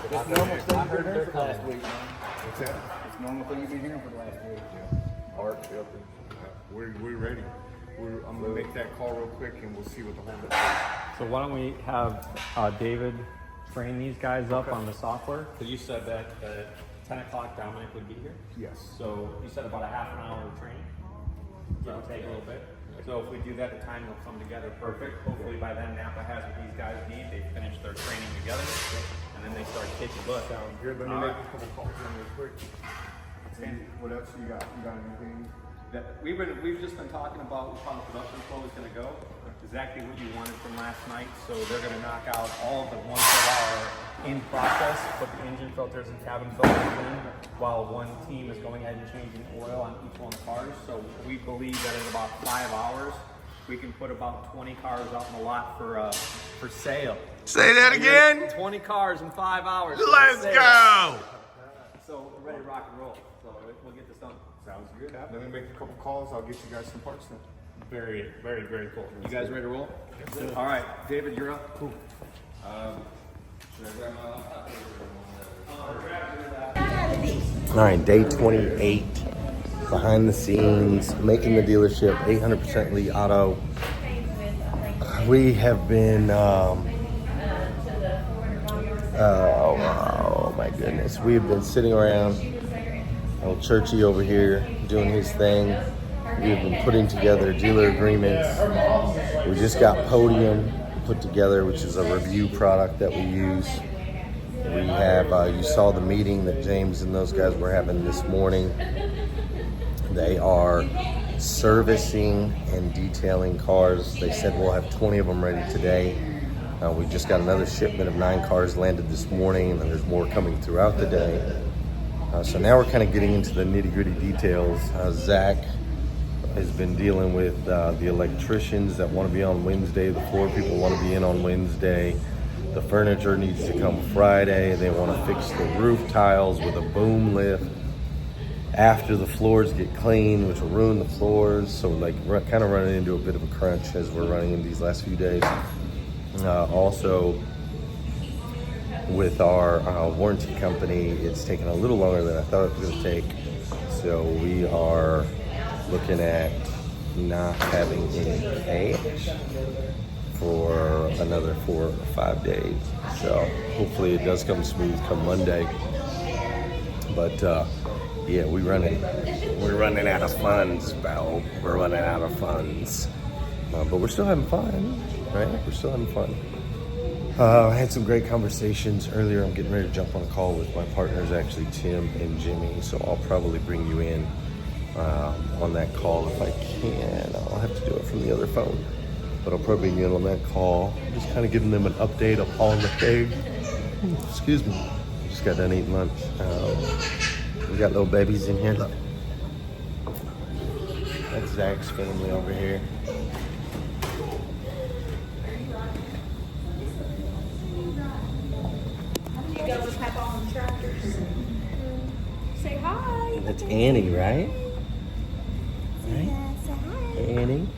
It's normal thing you've been hearing for the last week, man. What's that? It's normal thing you've been hearing for the last week. Yeah. Art, yep. We're ready. I'm gonna make that call real quick, and we'll see what the holdup is. So why don't we have David train these guys up on the software? Because you said that at 10 o'clock Dominic would be here. Yes. So you said about a half an hour of training. It'll take a little bit. So if we do that, the time will come together perfect. Hopefully by then Napa has what these guys need. They finish their training together, and then they start kicking butt. Sounds good. Let me make a couple calls real quick. What else you got? You got anything? We've just been talking about how the production flow is going to go. Exactly what you wanted from last night. So they're going to knock out all of the ones that are in process, put the engine filters and cabin filters in, while one team is going ahead and changing oil on each one of the cars. So we believe that in about 5 hours, we can put about 20 cars out in the lot for sale. Say that again. 20 cars in 5 hours. Let's go. So we're ready to rock and roll. So we'll get this done. Sounds good. Let me make a couple calls. I'll get you guys some parts then. Very, very, very cool. You guys ready to roll? Yes, all right, David, you're up. Cool. Should I grab my All right, day 28, behind the scenes, making the dealership 800% Lee Auto. We have been, oh my goodness, we have been sitting around, old Churchy over here doing his thing. We've been putting together dealer agreements. We just got Podium put together, which is a review product that we use. We have, you saw the meeting that James and those guys were having this morning. They are servicing and detailing cars. They said we'll have 20 of them ready today. We just got another shipment of 9 cars landed this morning, and then there's more coming throughout the day. So now we're kind of getting into the nitty-gritty details. Zach has been dealing with the electricians that want to be on Wednesday. The floor people want to be in on Wednesday. The furniture needs to come Friday. They want to fix the roof tiles with a boom lift after the floors get clean, which will ruin the floors. So we're kind of running into a bit of a crunch as we're running in these last few days. Also, with our warranty company, it's taken a little longer than I thought it was going to take. So we are looking at not having any cash for another 4 or 5 days. So hopefully it does come smooth come Monday. But yeah, we're running out of funds, Belle. We're running out of funds. But we're still having fun, right? We're still having fun. I had some great conversations earlier. I'm getting ready to jump on a call with my partners, actually, Tim and Jimmy. So I'll probably bring you in on that call if I can. I'll have to do it from the other phone, but I'll probably be in on that call, just kind of giving them an update on the thing. Excuse me, just got done eating lunch. We got little babies in here. Look, that's Zach's family over here. You go with Papa on tractors. Say hi. That's Annie, right? Yeah, say hi. Annie.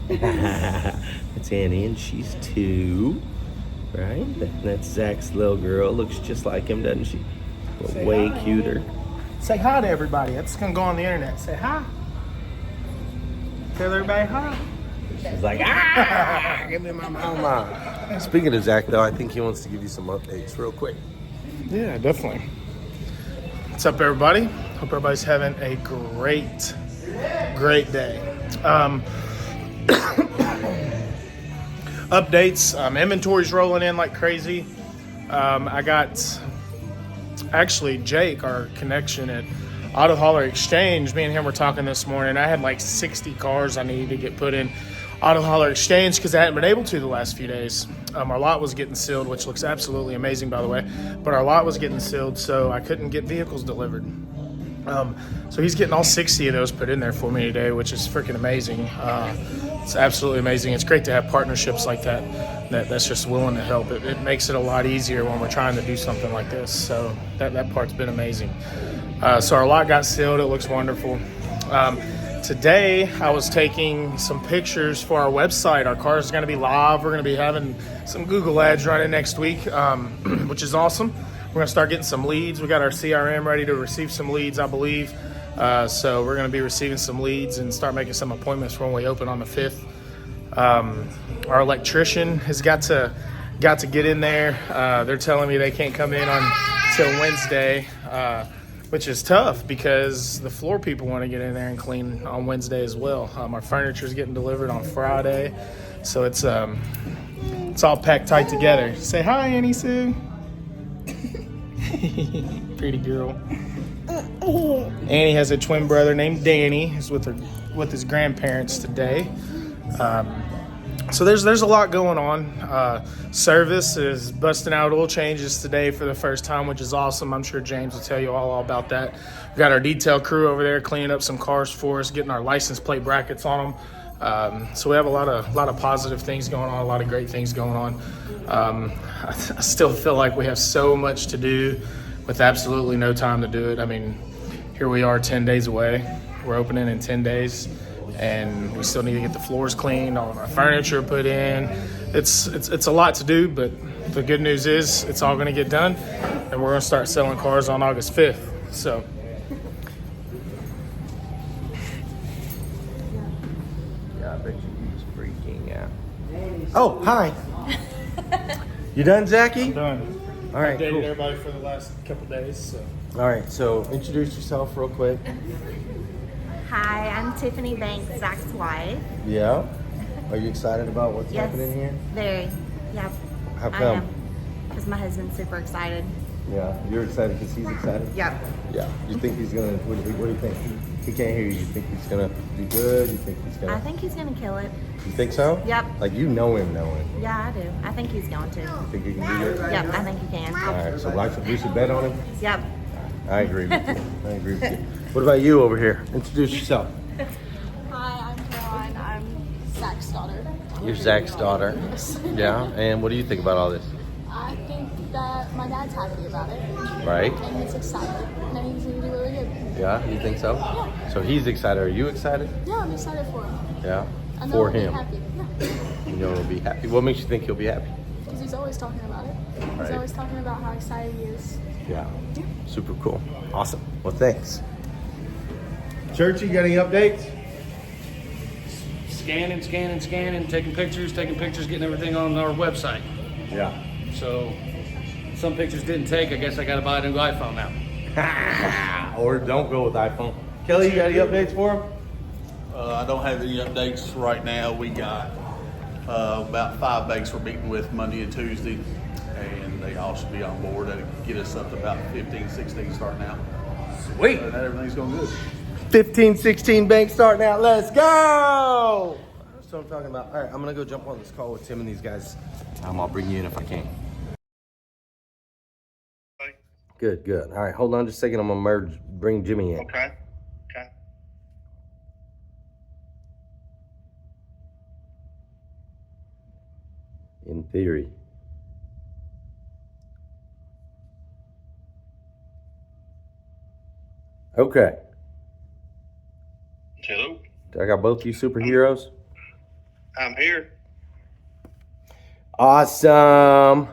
That's Annie, and she's 2, right? That's Zach's little girl. Looks just like him, doesn't she? But Say way hi. cuter. Say hi to everybody. That's gonna go on the internet. Say hi. Tell everybody hi. She's like, give me my mama. Speaking of Zach, though, I think he wants to give you some updates real quick. Yeah, definitely. What's up, everybody? Hope everybody's having a great day. Updates. Inventory's rolling in like crazy. I got actually Jake, our connection at Auto Hauler Exchange. Me and him were talking this morning. I had like 60 cars I needed to get put in Auto Hauler Exchange because I hadn't been able to the last few days. Our lot was getting sealed, which looks absolutely amazing, by the way. But our lot was getting sealed, so I couldn't get vehicles delivered. So he's getting all 60 of those put in there for me today, which is freaking amazing. It's absolutely amazing. It's great to have partnerships like that's just willing to help. It makes it a lot easier when we're trying to do something like this. So that part's been amazing. So our lot got sealed. It looks wonderful. Today, I was taking some pictures for our website. Our car is going to be live. We're going to be having some Google ads running next week, which is awesome. we're gonna start getting some leads. We got our CRM ready to receive some leads, I believe. So we're gonna be receiving some leads and start making some appointments for when we open on the 5th. Our electrician has got to get in there. They're telling me they can't come in until Wednesday, which is tough because the floor people want to get in there and clean on Wednesday as well. Our furniture is getting delivered on Friday, so it's all packed tight together. Say hi, Annie Sue. Pretty girl. Annie has a twin brother named Danny. He's with his grandparents today. So there's a lot going on. Service is busting out oil changes today for the first time, which is awesome. I'm sure James will tell you all about that. We got our detail crew over there cleaning up some cars for us, getting our license plate brackets on them. So we have a lot of positive things going on, a lot of great things going on. I still feel like we have so much to do with absolutely no time to do it. I mean, here we are 10 days away. We're opening in 10 days. And we still need to get the floors cleaned, all of our furniture put in. It's a lot to do, but the good news is it's all going to get done, and we're going to start selling cars on August 5th. So. Yeah, I bet you was freaking out. Oh, hi. You done, Zachy? I'm done. All right, Updated cool. everybody for the last couple days. So. All right, so introduce yourself real quick. Hi, I'm Tiffany Banks, Zach's wife. Yeah. Are you excited about what's happening here? Very. Yep. How I come? am. Because my husband's super excited. Yeah, you're excited because he's excited? Yep. Yeah. You think he's going to, what do you think? He can't hear you. You think he's going to do good? You think he's going to? I think he's going to kill it. You think so? Yep. Like you know him. Yeah, I do. I think he's going to. You think he can do good? Yep, I think he can. All right, so we should bet on him? Yep. I agree with you. What about you over here? Introduce yourself. Hi, I'm Caroline. I'm Zach's daughter. You're Zach's daughter. Yeah, and what do you think about all this? I think that my dad's happy about it. Right? And he's excited. And he's going to do really good. Yeah, you think so? Yeah. So he's excited. Are you excited? Yeah, I'm excited for him. Yeah. I know For he'll him. be happy. Yeah. You know he'll be happy. What makes you think he'll be happy? Because he's always talking about it. Right. He's always talking about how excited he is. Yeah. Super cool. Awesome. Well, thanks. Church, you got any updates? Scanning, taking pictures, getting everything on our website. Yeah. So some pictures didn't take. I guess I got to buy a new iPhone now. Or don't go with iPhone. Kelly, you got any updates for him? I don't have any updates right now. We got about 5 banks we're meeting with Monday and Tuesday, and they all should be on board. That'll get us up to about 15, 16 starting out. Sweet. And everything's going good. 15, 16 banks starting out. Let's go. That's what I'm talking about. All right, I'm going to go jump on this call with Tim and these guys. I'll bring you in if I can. Good. All right, hold on just a second. I'm going to bring Jimmy in. Okay. In theory. Okay. Hello. I got both you superheroes. I'm here. Awesome.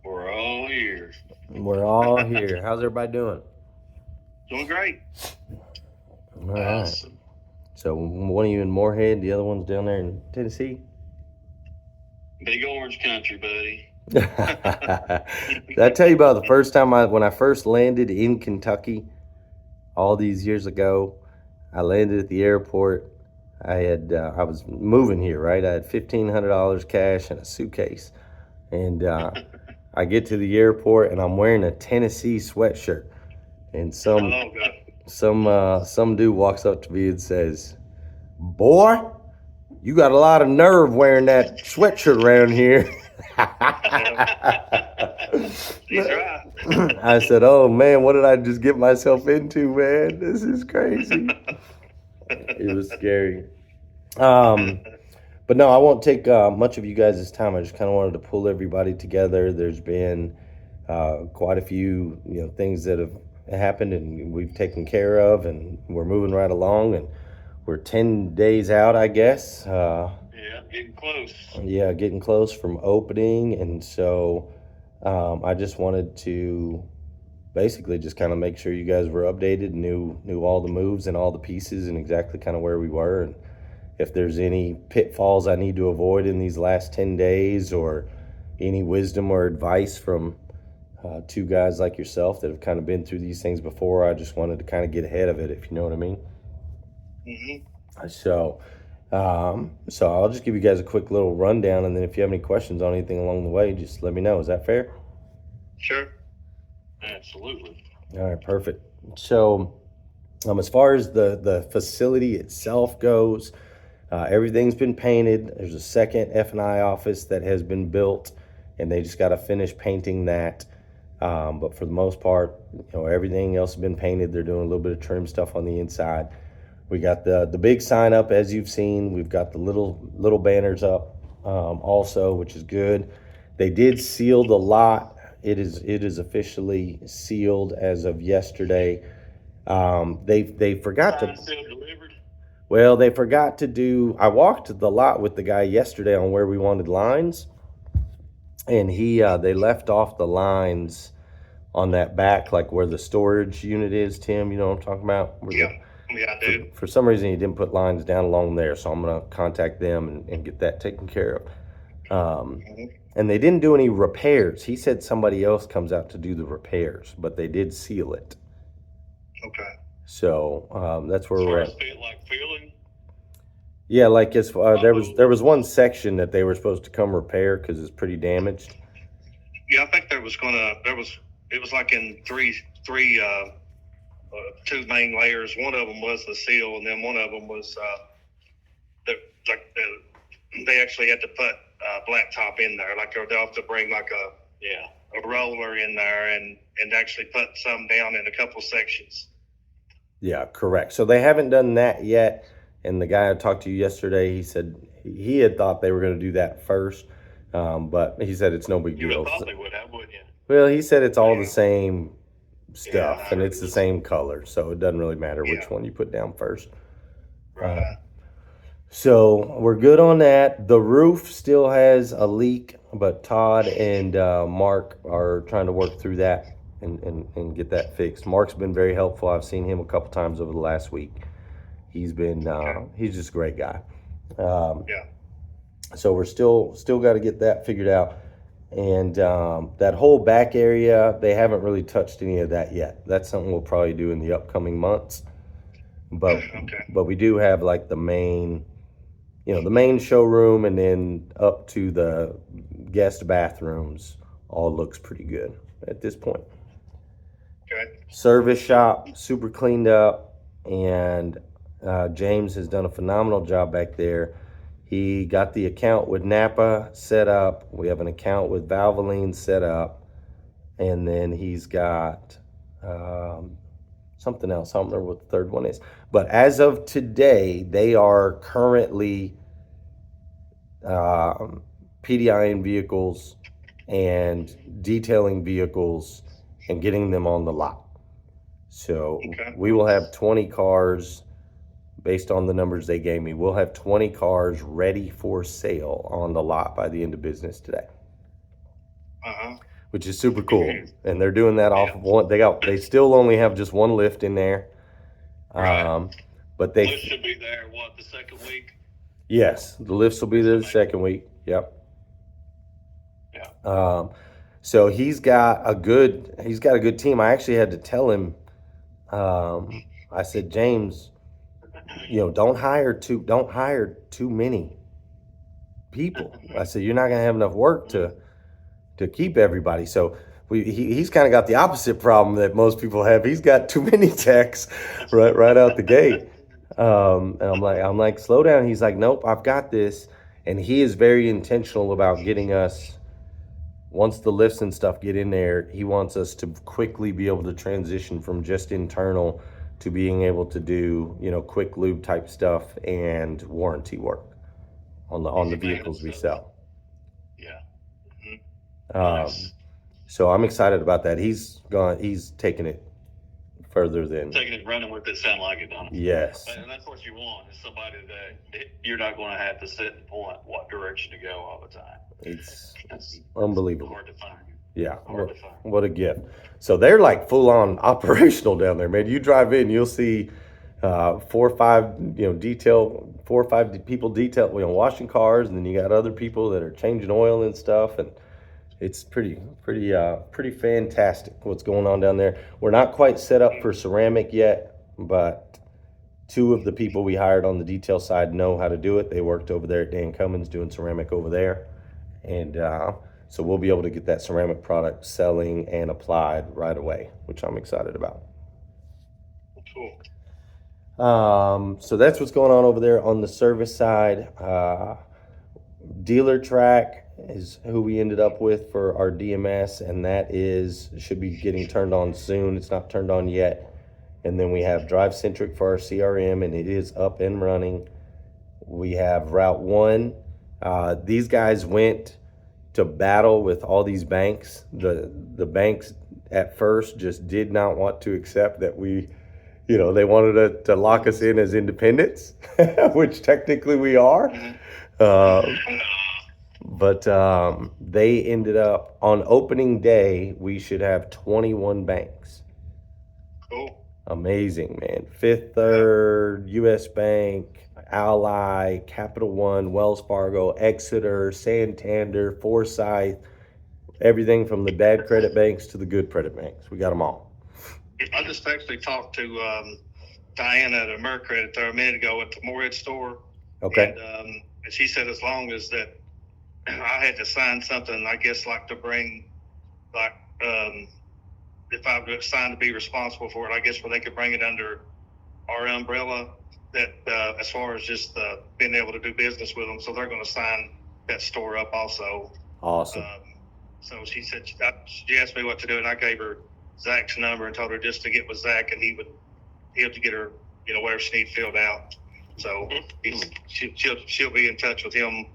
We're all here. We're all here. How's everybody doing? Doing great. All right. Awesome. So one of you in Moorhead, the other one's down there in Tennessee. Big orange country, buddy. Did I tell you about the first time when I first landed in Kentucky all these years ago? I landed at the airport. I was moving here, right? I had $1,500 cash in a suitcase, and I get to the airport and I'm wearing a Tennessee sweatshirt, and some dude walks up to me and says, "Boy, you got a lot of nerve wearing that sweatshirt around here." He's right. I said, "Oh man, what did I just get myself into, man? This is crazy." It was scary. But no, I won't take much of you guys' time. I just kind of wanted to pull everybody together. There's been quite a few, things that have happened and we've taken care of, and we're moving right along, and we're 10 days out, I guess. Yeah, getting close. Yeah, getting close from opening, and so I just wanted to basically just kind of make sure you guys were updated, knew all the moves and all the pieces and exactly kind of where we were, and if there's any pitfalls I need to avoid in these last 10 days, or any wisdom or advice from two guys like yourself that have kind of been through these things before. I just wanted to kind of get ahead of it, if you know what I mean. So I'll just give you guys a quick little rundown, and then if you have any questions on anything along the way, just let me know. Is that fair? Sure. Absolutely. All right, perfect. So as far as the facility itself goes, everything's been painted. There's a second F&I office that has been built, and they just got to finish painting that. But for the most part, everything else has been painted. They're doing a little bit of trim stuff on the inside. We got the big sign up, as you've seen. We've got the little banners up also, which is good. They did seal the lot. It is officially sealed as of yesterday. They forgot to. Well, they forgot to do. I walked the lot with the guy yesterday on where we wanted lines, and they left off the lines on that back, like where the storage unit is. Tim, you know what I'm talking about? Yeah, I do. For some reason, he didn't put lines down along there, so I'm gonna contact them and get that taken care of. And they didn't do any repairs. He said somebody else comes out to do the repairs, but they did seal it. Okay. So that's where we're at. Like feeling? Yeah, like there was one section that they were supposed to come repair because it's pretty damaged. Yeah, I think it was like in three two main layers. One of them was the seal, and then one of them was they actually had to put blacktop in there. Like they'll have to bring like a roller in there and actually put some down in a couple sections. Yeah, correct. So they haven't done that yet. And the guy I talked to yesterday, he said he had thought they were going to do that first, but he said it's no big deal. You would thought they would have, wouldn't you? Well, he said it's all the same stuff, and it's the same color, so it doesn't really matter which one you put down first. Right. So we're good on that. The roof still has a leak, but Todd and Mark are trying to work through that and get that fixed. Mark's been very helpful. I've seen him a couple times over the last week. He's been he's just a great guy. So we're still got to get that figured out. And that whole back area, they haven't really touched any of that yet. That's something we'll probably do in the upcoming months. But we do have like the main showroom, and then up to the guest bathrooms all looks pretty good at this point. Okay. Service shop, super cleaned up, and James has done a phenomenal job back there. He got the account with Napa set up. We have an account with Valvoline set up. And then he's got something else. I don't remember what the third one is. But as of today, they are currently PDIing vehicles and detailing vehicles and getting them on the lot. So we will have 20 cars. Based on the numbers they gave me, we'll have 20 cars ready for sale on the lot by the end of business today. Which is super cool. And they're doing that off of one. They still only have just one lift in there. But they Lift should be there, the second week? Yes, the lifts will be there the second week. Yep. Yeah. So he's got a good team. I actually had to tell him, I said, James, don't hire too many people. I said, you're not going to have enough work to keep everybody. So he's kind of got the opposite problem that most people have. He's got too many techs right out the gate. And I'm like, slow down. He's like, nope, I've got this. And he is very intentional about getting us, once the lifts and stuff get in there, he wants us to quickly be able to transition from just internal to being able to do, quick lube type stuff and warranty work on the vehicles we sell. Yeah. Nice. So I'm excited about that. He's taking it further than taking it, running with it, sound like it, don't it? Yes. And that's what you want, is somebody that you're not going to have to sit and point what direction to go all the time. It's unbelievable. Hard to find. Yeah, Hard to find. what a gift. So they're like full on operational down there, man. You drive in, you'll see 4 or 5, detail, 4 or 5 people detail, washing cars, and then you got other people that are changing oil and stuff, and it's pretty fantastic what's going on down there. We're not quite set up for ceramic yet, but 2 of the people we hired on the detail side know how to do it. They worked over there at Dan Cummins doing ceramic over there, and so we'll be able to get that ceramic product selling and applied right away, which I'm excited about. Cool. So that's what's going on over there on the service side. Dealer Track is who we ended up with for our DMS, and that should be getting turned on soon. It's not turned on yet. And then we have Drive Centric for our CRM, and it is up and running. We have Route 1. These guys went to battle with all these banks. The banks at first just did not want to accept that they wanted to lock us in as independents, which technically we are. But they ended up, on opening day, we should have 21 banks. Cool. Amazing, man. Fifth Third, US Bank, Ally, Capital One, Wells Fargo, Exeter, Santander, Forsyth, everything from the bad credit banks to the good credit banks. We got them all. I just actually talked to Diana at AmeriCredit there a minute ago at the Morehead store. Okay. And she said as long as that I had to sign something, I guess, like to bring, like, if I was signed to be responsible for it, I guess where they could bring it under our umbrella, that as far as just being able to do business with them. So they're going to sign that store up also. Awesome. So she said, she asked me what to do, and I gave her Zach's number and told her just to get with Zach, and he'll get her, whatever she needs filled out. So she'll be in touch with him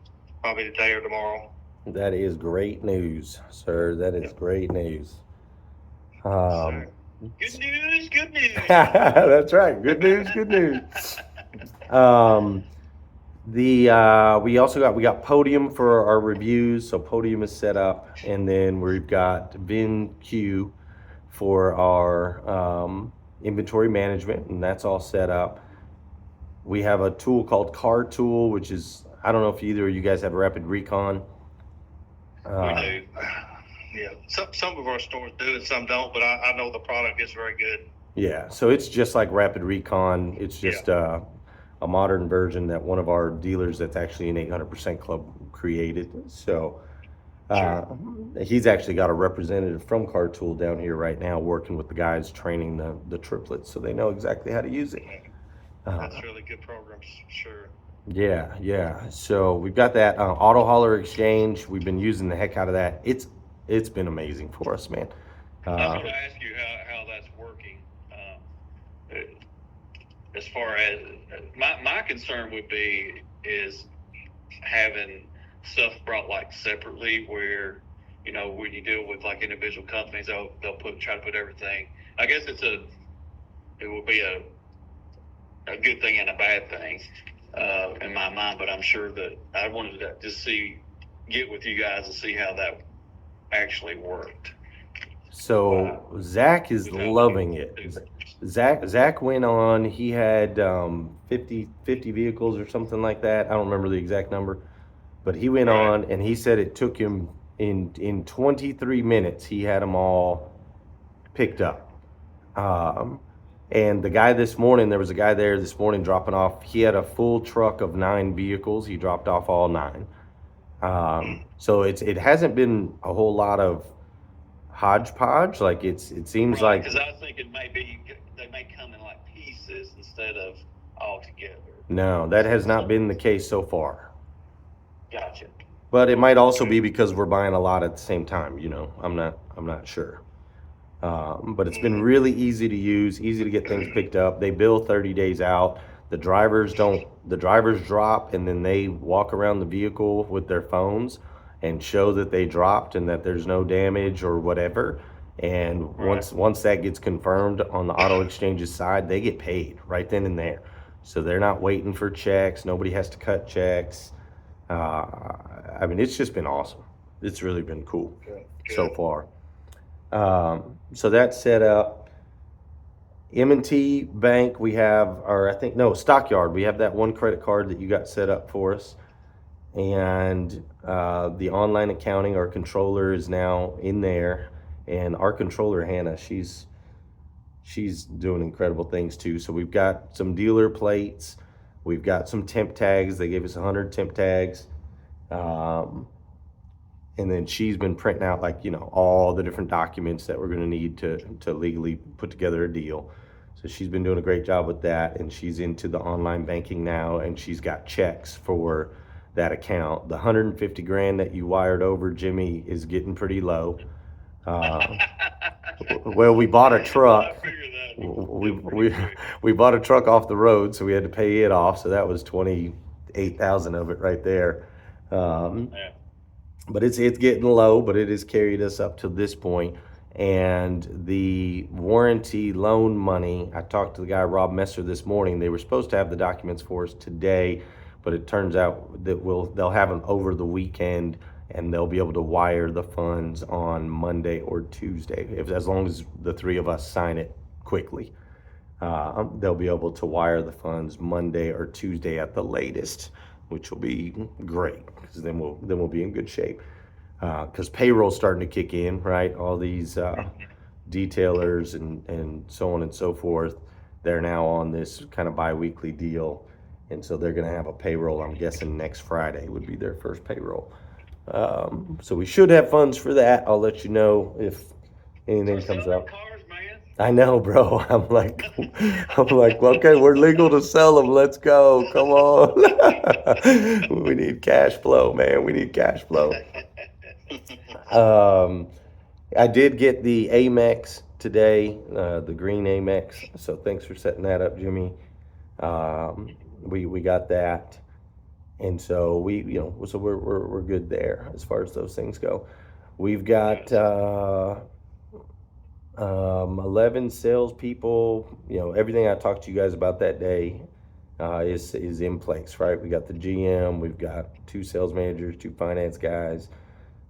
probably today or tomorrow. That is great news, sir. That is great news. Good news, good news. That's right. Good news, good news. We got Podium for our reviews, so Podium is set up, and then we've got VinQ for our inventory management, and that's all set up. We have a tool called Car Tool, which is, I don't know if either of you guys have Rapid Recon. We do. Yeah, some of our stores do and some don't, but I know the product is very good. Yeah, so it's just like Rapid Recon. It's just a modern version that one of our dealers that's actually an 800% club created. So he's actually got a representative from Car Tool down here right now working with the guys training the triplets, so they know exactly how to use it. That's really good programs, sure. Yeah. So we've got that Auto Hauler Exchange. We've been using the heck out of that. It's been amazing for us, man. I was going to ask you how that's working. As far as my concern would be is having stuff brought like separately, where when you deal with like individual companies, they'll try to put everything. I guess it would be a good thing and a bad thing in my mind, but I'm sure that I wanted to just get with you guys and see how that actually worked. So Zach is loving it. Zach went on, he had 50 vehicles or something like that. I don't remember the exact number, but he went on and he said it took him in 23 minutes, he had them all picked up. And the guy this morning, there was a guy there this morning dropping off, he had a full truck of 9 vehicles. He dropped off all 9. So it hasn't been a whole lot of hodgepodge. Like it seems like, because I was thinking maybe they may come in like pieces instead of all together. No, that has not been the case so far. Gotcha. But it might also be because we're buying a lot at the same time. I'm not sure. But it's been really easy to use, easy to get things picked up. They bill 30 days out. The drivers drop, and then they walk around the vehicle with their phones and show that they dropped and that there's no damage or whatever. And once that gets confirmed on the auto exchange's side, they get paid right then and there. So they're not waiting for checks. Nobody has to cut checks. It's just been awesome. It's really been cool. so far. So that's set up. M&T Bank, we have, or I think, no, Stockyard, we have that one credit card that you got set up for us. And the online accounting, our controller is now in there. And our controller, Hannah, she's doing incredible things too. So we've got some dealer plates. We've got some temp tags. They gave us 100 temp tags. And then she's been printing out, like, all the different documents that we're going to need to legally put together a deal. So she's been doing a great job with that, and she's into the online banking now, and she's got checks for that account. The 150 grand that you wired over, Jimmy, is getting pretty low. Well, we bought a truck. We bought a truck off the road, so we had to pay it off. So that was 28,000 of it right there. But it's getting low, but it has carried us up to this point. And the warranty loan money, I talked to the guy Rob Messer this morning. They were supposed to have the documents for us today, but it turns out that they'll have them over the weekend, and they'll be able to wire the funds on Monday or Tuesday, as long as the three of us sign it quickly. They'll be able to wire the funds Monday or Tuesday at the latest, which will be great, because then we'll be in good shape. Because payroll's starting to kick in, right? All these detailers and so on and so forth, they're now on this kind of bi-weekly deal, and so they're going to have a payroll. I'm guessing next Friday would be their first payroll. So we should have funds for that. I'll let you know if anything comes up. I know, bro. I'm like, okay, we're legal to sell them. Let's go. Come on. We need cash flow, man. We need cash flow. I did get the Amex today, the green Amex. So thanks for setting that up, Jimmy. We got that, and so we're good there as far as those things go. We've got 11 salespeople. Everything I talked to you guys about that day is in place, right? We got the GM, we've got 2 sales managers, 2 finance guys,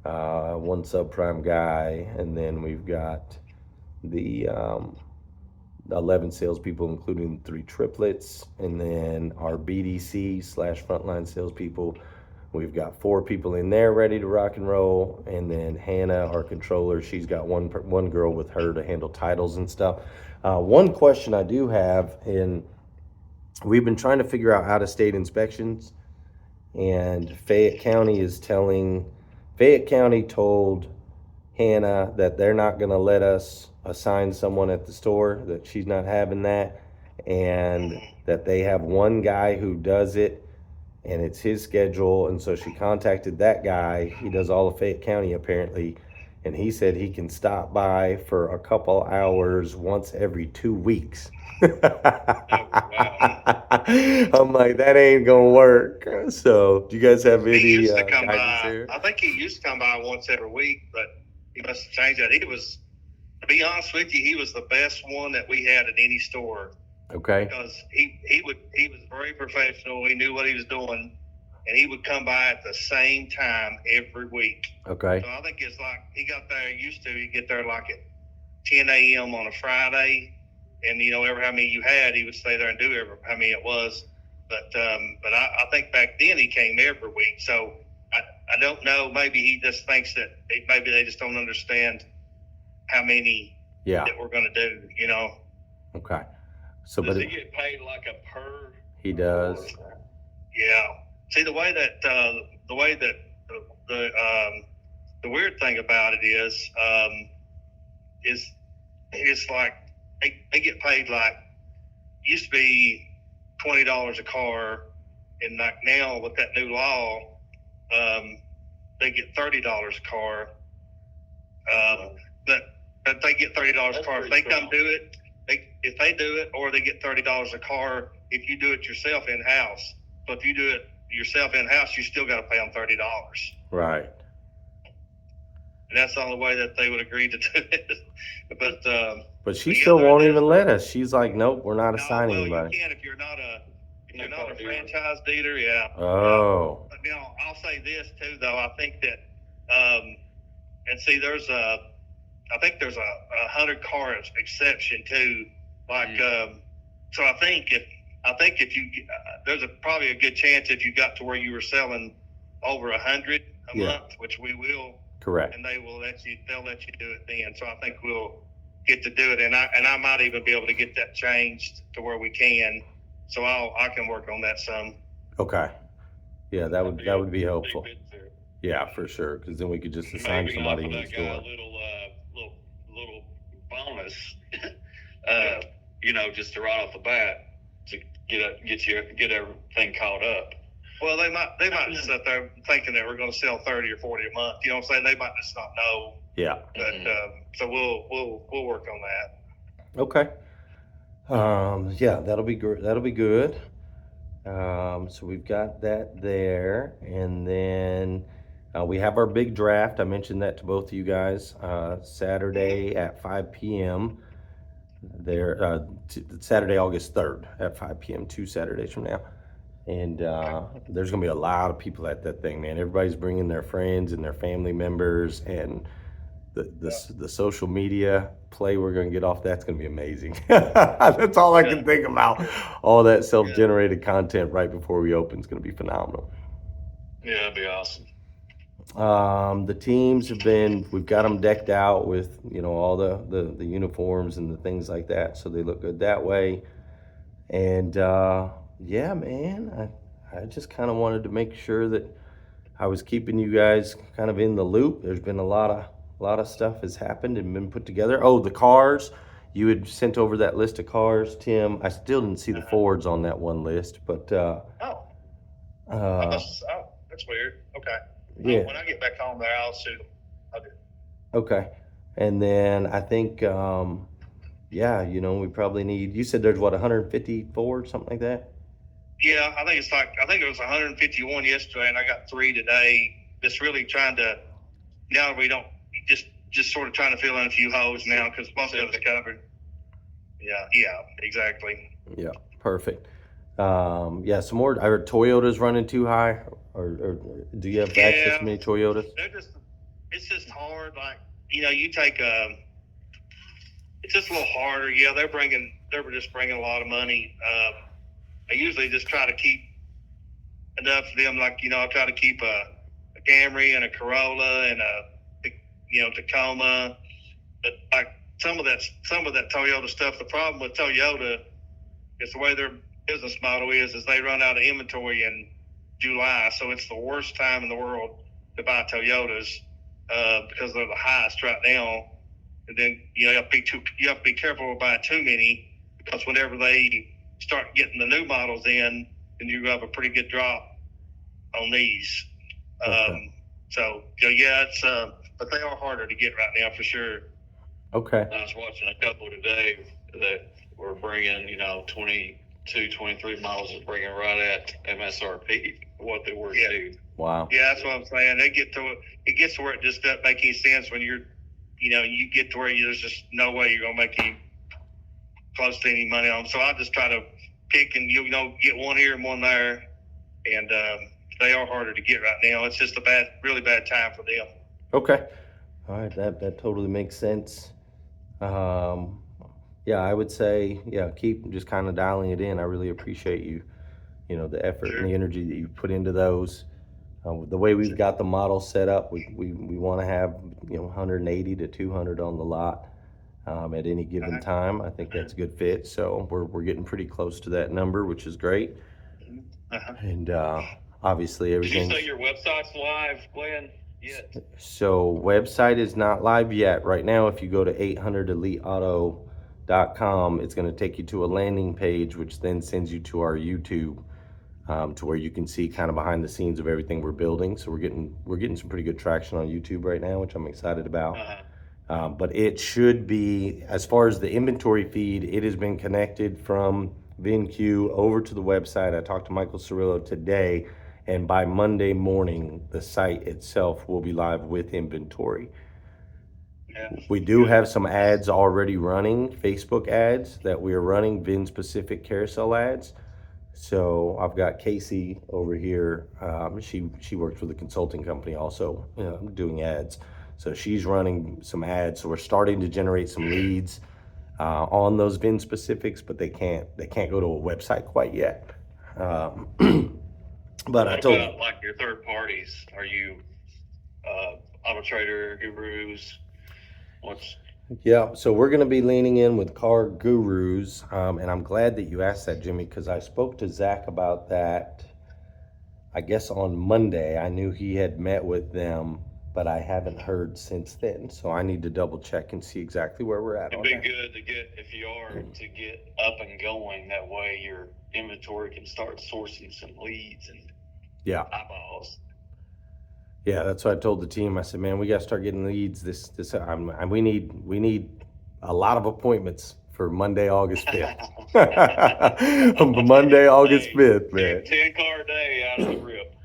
1 subprime guy, and then we've got the 11 salespeople, including 3 triplets, and then our BDC / frontline salespeople. We've got 4 people in there ready to rock and roll, and then Hannah, our controller, she's got one girl with her to handle titles and stuff. One question I do have, and we've been trying to figure out out-of-state inspections, and Fayette County told Hannah that they're not going to let us assign someone at the store, that she's not having that, and that they have one guy who does it, and it's his schedule. And so she contacted that guy. He does all of Fayette County apparently, and he said he can stop by for a couple hours once every 2 weeks. I'm like, that ain't gonna work. So do you guys have any He used to come guidance by. there? I think he used to come by once every week, but he must have changed that. He was, to be honest with you, he was the best one that we had at any store. Okay. Because he was very professional. He knew what he was doing, and he would come by at the same time every week. Okay. So I think it's like he got there. He'd get there like at 10 a.m. on a Friday, and ever how many you had, he would stay there and do how many it was. But I think back then he came every week. So I don't know. Maybe he just thinks that maybe they just don't understand how many that we're going to do. Okay. So, does he get paid like a per? He does. Yeah. See, the way that the weird thing about it is it's like they get paid like used to be $20 a car, and like now with that new law, they get $30 a car. But they get $30 a car if they come do it. If they do it, or they get $30 a car if you do it yourself in house. So if you do it yourself in house, you still got to pay them $30. Right. And that's the only way that they would agree to do it. But she still won't even let us. She's like, nope, we're not assigning anybody. You can if you're not a franchise dealer. Yeah. Oh. But I'll say this too, though. I think that and see, I think there's a 100 car exception too. Like, so I think if you, there's probably a good chance if you got to where you were selling over 100 a month, which we will. Correct. And they'll let you do it then. So I think we'll get to do it, and I might even be able to get that changed to where we can. So I can work on that some. Okay. Yeah, that would be helpful. Yeah, for sure. Because then we could just assign Maybe somebody in offer the that guy store. a little bonus, just to right off the bat to get everything caught up. Well, they might sit there thinking that we're going to sell 30 or 40 a month. You know what I'm saying? They might just not know. Yeah. But so we'll work on that. Okay. Yeah, that'll be good. That'll be good. So we've got that there, and then we have our big draft. I mentioned that to both of you guys. Saturday at 5 p.m. There, Saturday, August 3rd at 5 p.m. 2 Saturdays from now. And there's gonna be a lot of people at that thing, man. Everybody's bringing their friends and their family members, and the social media play we're gonna get off that's gonna be amazing. That's all I can think about. All that self-generated content right before we open is gonna be phenomenal. Yeah, that'd be awesome. The teams we've got them decked out with all the uniforms and the things like that, so they look good that way. And yeah, man, I just kind of wanted to make sure that I was keeping you guys kind of in the loop. There's been a lot of stuff has happened and been put together. Oh, the cars. You had sent over that list of cars, Tim. I still didn't see the Fords on that one list, but That's weird. Okay. Yeah. When I get back home there, I'll shoot them. I'll do it. Okay. And then I think we probably need, you said there's 150 Fords, something like that? Yeah, I think it was 151 yesterday, and I got 3 today. Just really trying to, now we don't, just sort of trying to fill in a few holes now because most of it's covered. Yeah, exactly. Yeah, perfect. Yeah, some more. I heard Toyota's running too high, or do you have access to many Toyotas? It's just hard. Like, you take it's just a little harder. Yeah, they were just bringing a lot of money. I usually just try to keep enough of them. Like, I try to keep a Camry and a Corolla and a Tacoma. But like some of that Toyota stuff, the problem with Toyota is the way their business model is they run out of inventory in July. So it's the worst time in the world to buy Toyotas because they're the highest right now. And then you have to be careful with buying too many, because whenever they start getting the new models in, then you have a pretty good drop on these. Okay. It's but they are harder to get right now for sure. Okay. I was watching a couple today that were bringing 22, 23 models, is bringing right at MSRP what they were due. Wow. Yeah, that's what I'm saying. It gets to where it just doesn't make any sense when you get to where there's just no way you're gonna make any close to any money on them. So I just try to pick and get one here and one there, and they are harder to get right now. It's just really bad time for them. Okay. All right, that totally makes sense. Yeah, I would say, keep just kind of dialing it in. I really appreciate you, the effort and the energy that you put into those. The way we've got the model set up, we want to have 180 to 200 on the lot at any given time. I think that's a good fit. So we're getting pretty close to that number, which is great. And obviously everything. Did you say your website's live, Glenn? Yet? So website is not live yet. Right now, if you go to 800eliteauto.com, it's going to take you to a landing page, which then sends you to our YouTube, to where you can see kind of behind the scenes of everything we're building. So we're getting some pretty good traction on YouTube right now, which I'm excited about. But it should be, as far as the inventory feed, it has been connected from VinQ over to the website. I talked to Michael Cirillo today, and by Monday morning, the site itself will be live with inventory. We do have some ads already running, Facebook ads that we are running, VIN specific carousel ads. So I've got Casey over here. She works with a consulting company also, doing ads. So she's running some ads. So we're starting to generate some leads on those VIN specifics, but they can't go to a website quite yet. But I What told about like your third parties? Are you Auto Trader, Gurus? What's Yeah, so we're going to be leaning in with Car Gurus, and I'm glad that you asked that, Jimmy, because I spoke to Zach about that, I guess on Monday. I knew he had met with them, but I haven't heard since then, so I need to double check and see exactly where we're at it'd on be that. good to get, if you are to get up and going, that way your inventory can start sourcing some leads and Yeah, eyeballs. yeah, that's what I told the team. I said, man, we got to start getting leads. We need a lot of appointments for Monday, August 5th. Monday, August 5th, man. 10 car a day out of the rip.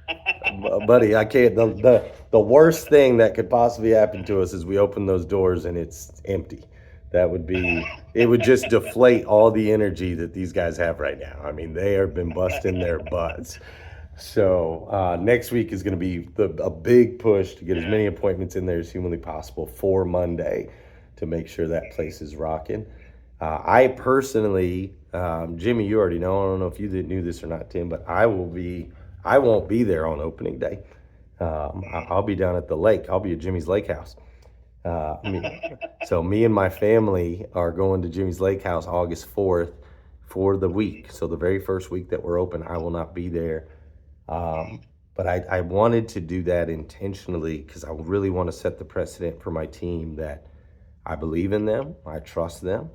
Buddy, I can't. The worst thing that could possibly happen to us is we open those doors and it's empty. That would be. It would just deflate all the energy that these guys have right now. I mean, they have been busting their butts. So next week is going to be a big push to get as many appointments in there as humanly possible for Monday to make sure that place is rocking. I personally, Jimmy, you already know. I don't know if you knew this or not, Tim, but I won't be there on opening day. I'll be down at the lake. I'll be at Jimmy's Lake House. So me and my family are going to Jimmy's Lake House August 4th for the week. So the very first week that we're open, I will not be there. But I wanted to do that intentionally because I really want to set the precedent for my team that I believe in them, I trust them,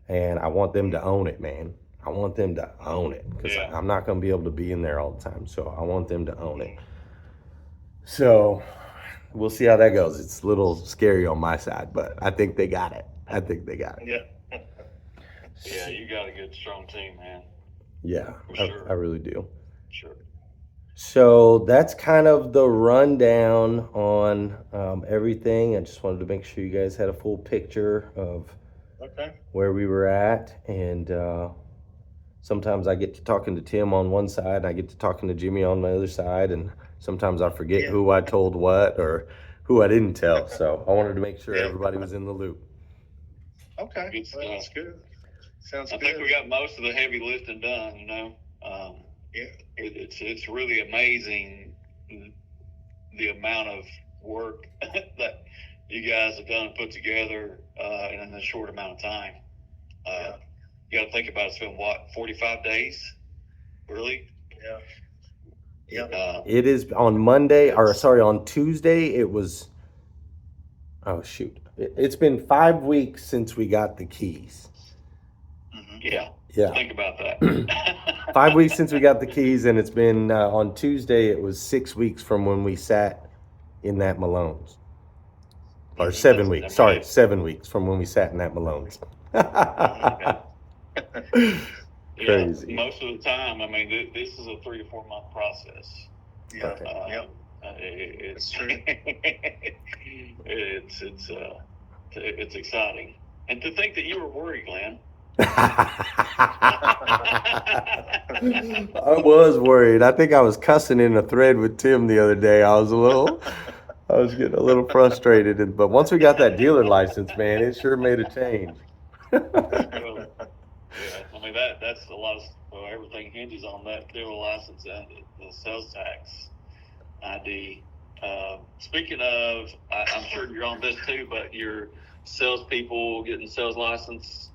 and I want them to own it, man. I want them to own it because I'm not going to be able to be in there all the time. So I want them to own it. So we'll see how that goes. It's a little scary on my side, but I think they got it. Yeah. Yeah, you got a good, strong team, man. Yeah, Sure. I really do. Sure. So that's kind of the rundown on everything. I just wanted to make sure you guys had a full picture of where we were at. And sometimes I get to talking to Tim on one side, and I get to talking to Jimmy on the other side. And sometimes I forget who I told what or who I didn't tell. So I wanted to make sure everybody was in the loop. Okay, Good well, that's stuff. good. Sounds I good. think we got most of the heavy lifting done, you know. It's really amazing the amount of work that you guys have done and put together in a short amount of time. You got to think about it's been 45 days, really? Yeah. It is on Monday, or sorry, on Tuesday, it was, oh shoot. It's been 5 weeks since we got the keys. Yeah. Yeah. Think about that. 5 weeks since we got the keys, and it's been on Tuesday. It was 6 weeks from when we sat in that Malone's, or 7 weeks. Sorry, 7 weeks from when we sat in that Malone's. Crazy. Yeah, most of the time, I mean, this is a 3 to 4 month process. Yeah. It's true. it's exciting, and to think that you were worried, Glenn. I was worried. I think I was cussing in a thread with Tim the other day. I was getting a little frustrated, but once we got that dealer license, man, it sure made a change. Well, yeah, I mean that's a lot of everything hinges on that dealer license and the sales tax ID. Speaking of, I'm sure you're on this too, but your salespeople getting sales license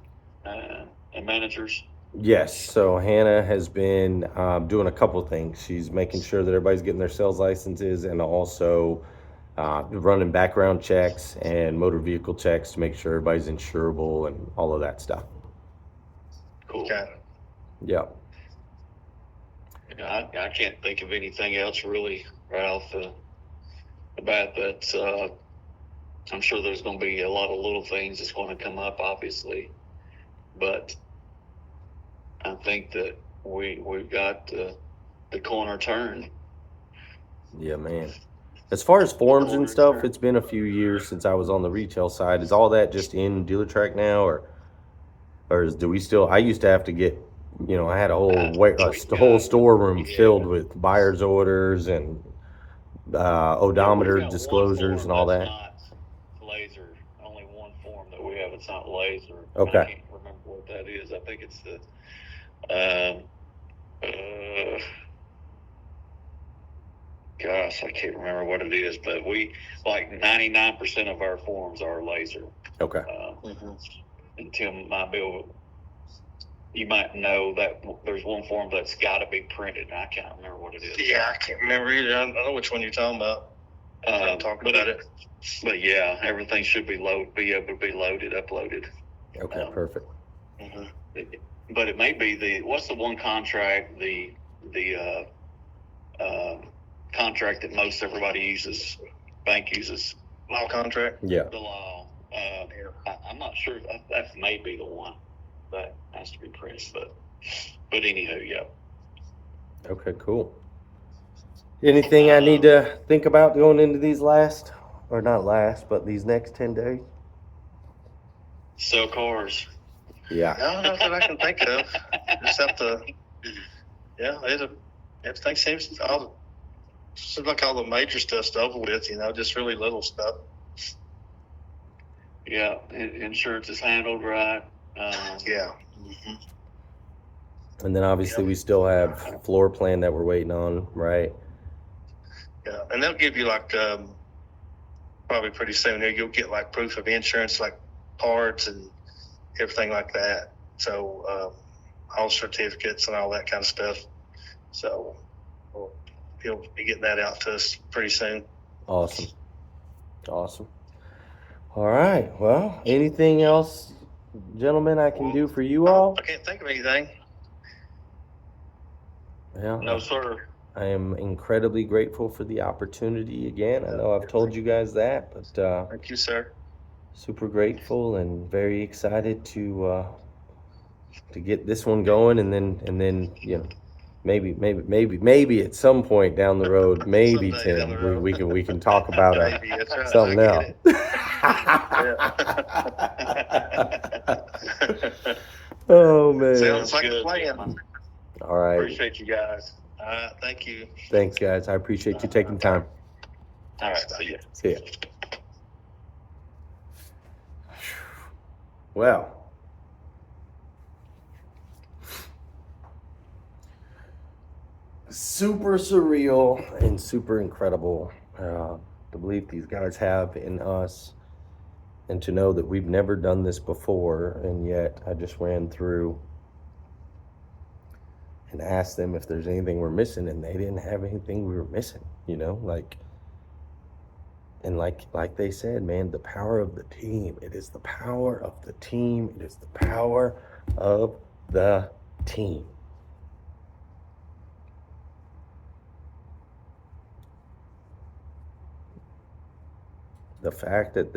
and managers. Yes, so Hannah has been doing a couple of things. She's making sure that everybody's getting their sales licenses, and also running background checks and motor vehicle checks to make sure everybody's insurable and all of that stuff. Cool. Okay. Yeah. I can't think of anything else really right off the bat, but I'm sure there's going to be a lot of little things that's going to come up, obviously, but I think that we've got the corner turned. Yeah, man. As far as forms and stuff, it's been a few years since I was on the retail side. Is all that just in Dealer Track now, or do we still? I used to have to get, I had a whole storeroom filled with buyer's orders and odometer disclosures and all that. It's not laser. Okay. I can't remember what that is. I think it's the. Gosh, I can't remember what it is, but we like 99% of our forms are laser. Okay. And Tim might be able. You might know that there's one form that's got to be printed. And I can't remember what it is. Yeah, I can't remember either. I know which one you're talking about. Talking about it. But yeah, everything should be able to be loaded, uploaded. Okay, perfect. But it may be what's the one contract, the contract that most everybody uses, bank uses? Law contract? Yeah. The law. I'm not sure if that may be the one that has to be printed, but anywho, yeah. Okay, cool. Anything I need to think about going into these but these next 10 days? Sell cars. Yeah. No, nothing I can think of. Just have to. Yeah, everything seems like all the major stuff's over with. Just really little stuff. Yeah, insurance is handled right. Yeah. And then obviously we still have floor plan that we're waiting on, right? Yeah, and they'll give you like probably pretty soon here. You'll get like proof of insurance, like parts and everything like that. So all certificates and all that kind of stuff. So he'll be getting that out to us pretty soon. Awesome. All right. Well, anything else, gentlemen, I can do for you all? I can't think of anything. Yeah. No, sir. I am incredibly grateful for the opportunity again. I know I've told you guys that, but Thank you, sir. super grateful and very excited to get this one going, and then maybe at some point down the road, maybe Tim, we can talk about something else. Oh man. Sounds like a plan. All right. Appreciate you guys. Thank you. Thanks, guys. I appreciate you taking time. All right. See ya. See ya. Well, super surreal and super incredible the belief these guys have in us, and to know that we've never done this before, and yet I just ran through and asked them if there's anything we're missing, and they didn't have anything we were missing, like they said, man, the power of the team. It is the power of the team. It is the power of the team. The fact that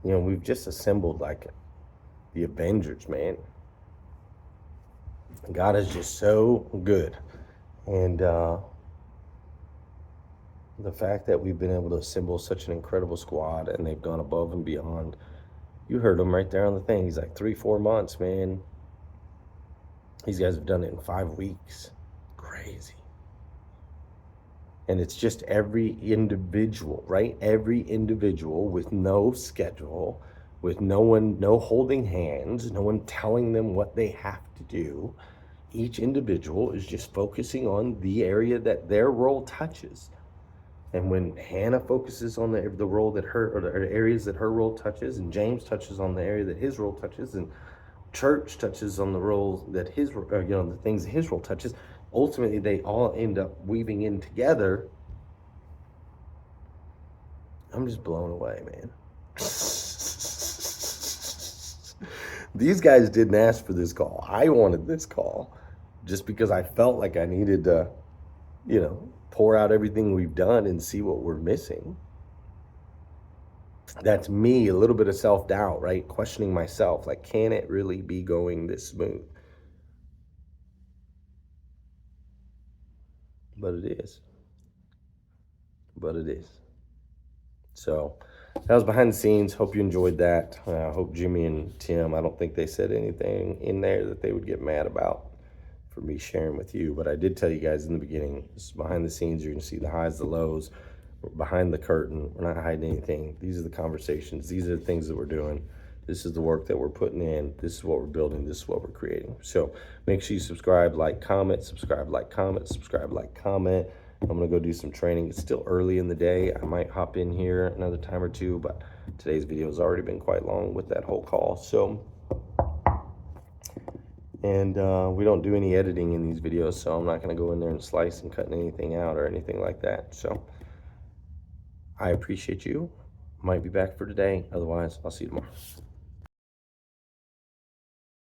we've just assembled like the Avengers, man. God is just so good. And the fact that we've been able to assemble such an incredible squad, and they've gone above and beyond. You heard him right there on the thing. He's like 3-4 months, man. These guys have done it in 5 weeks. Crazy. And it's just every individual, right? Every individual with no schedule, with no holding hands, no one telling them what they have to do. Each individual is just focusing on the area that their role touches. And when Hannah focuses on the role that the areas that her role touches, and James touches on the area that his role touches, and Church touches on the roles that the things that his role touches, ultimately they all end up weaving in together. I'm just blown away, man. These guys didn't ask for this call. I wanted this call just because I felt like I needed to, pour out everything we've done and see what we're missing. That's me, a little bit of self-doubt, right? Questioning myself, like, can it really be going this smooth? But it is. So that was behind the scenes. Hope you enjoyed that. I hope Jimmy and Tim, I don't think they said anything in there that they would get mad about for me sharing with you. But I did tell you guys in the beginning, this is behind the scenes. You're going to see the highs, the lows. behind the curtain. We're not hiding anything. These are the conversations. These are the things that we're doing. This is the work that we're putting in. This is what we're building. This is what we're creating. So make sure you subscribe, like, comment, subscribe, like, comment, subscribe, like, comment. I'm going to go do some training. It's still early in the day. I might hop in here another time or two, but today's video has already been quite long with that whole call. So, and we don't do any editing in these videos, so I'm not going to go in there and slice and cut anything out or anything like that. So I appreciate you. Might be back for today. Otherwise, I'll see you tomorrow.